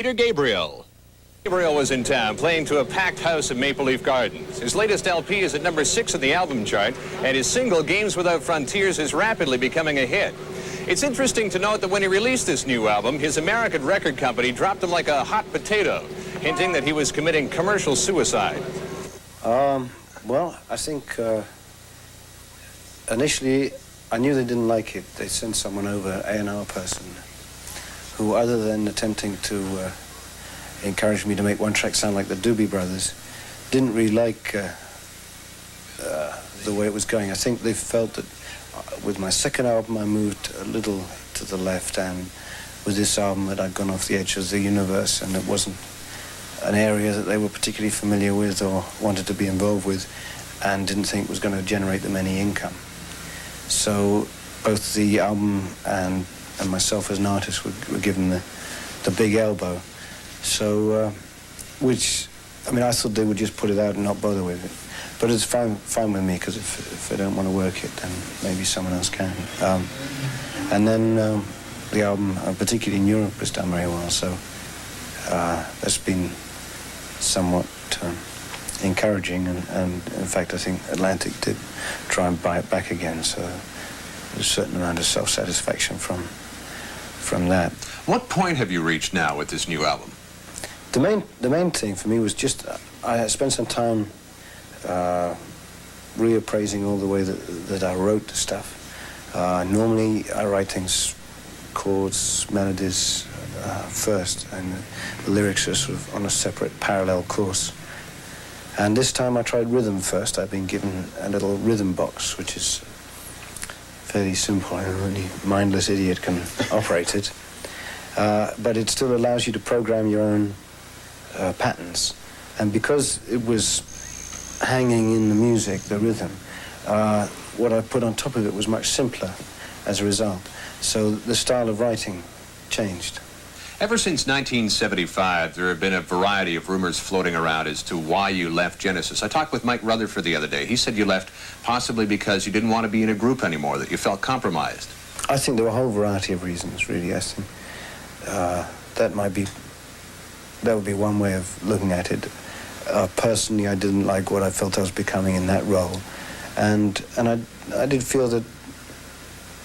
Peter Gabriel. Gabriel was in town playing to a packed house at Maple Leaf Gardens. His latest LP is at number 6 on the album chart, and his single, Games Without Frontiers, is rapidly becoming a hit. It's interesting to note that when he released this new album, his American record company dropped him like a hot potato, hinting that he was committing commercial suicide. Well, I think initially I knew they didn't like it. They sent someone over, an A&R person, who, other than attempting to encourage me to make one track sound like the Doobie Brothers, didn't really like the way it was going. I think they felt that with my second album I moved a little to the left, and with this album that I'd gone off the edge of the universe, and it wasn't an area that they were particularly familiar with or wanted to be involved with, and didn't think was going to generate them any income. So both the album and myself as an artist were given the big elbow. So, which, I mean, I thought they would just put it out and not bother with it. But it's fine with me, because if they don't want to work it, then maybe someone else can. And then the album, particularly in Europe, has done very well. So that's been somewhat encouraging. And in fact, I think Atlantic did try and buy it back again. So there's a certain amount of self-satisfaction from that. What point have you reached now with this new album? The main thing for me was just I spent some time reappraising all the way that I wrote the stuff. Normally I write things, chords, melodies first, and the lyrics are sort of on a separate parallel course. And this time I tried rhythm first. I've been given a little rhythm box, which is fairly simple, and any mindless idiot can operate it. But it still allows you to program your own patterns. And because it was hanging in the music, the rhythm, what I put on top of it was much simpler as a result. So the style of writing changed. Ever since 1975, there have been a variety of rumors floating around as to why you left Genesis. I talked with Mike Rutherford the other day. He said you left possibly because you didn't want to be in a group anymore, that you felt compromised. I think there were a whole variety of reasons, really. I think that would be one way of looking at it. Personally, I didn't like what I felt I was becoming in that role, and I did feel that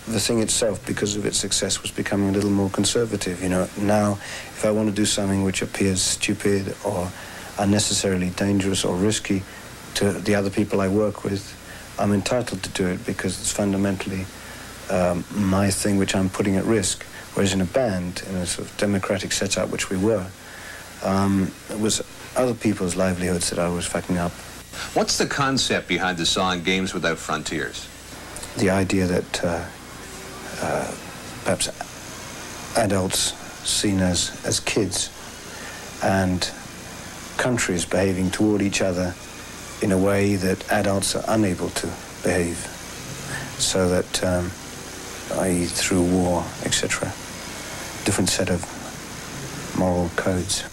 the thing itself, because of its success, was becoming a little more conservative. You know, now if I want to do something which appears stupid or unnecessarily dangerous or risky to the other people I work with, I'm entitled to do it because it's fundamentally my thing which I'm putting at risk. Whereas in a band, in a sort of democratic setup, which we were, it was other people's livelihoods that I was fucking up. What's the concept behind the song Games Without Frontiers? The idea that perhaps adults seen as kids, and countries behaving toward each other in a way that adults are unable to behave, so that, i.e. through war, etc., different set of moral codes.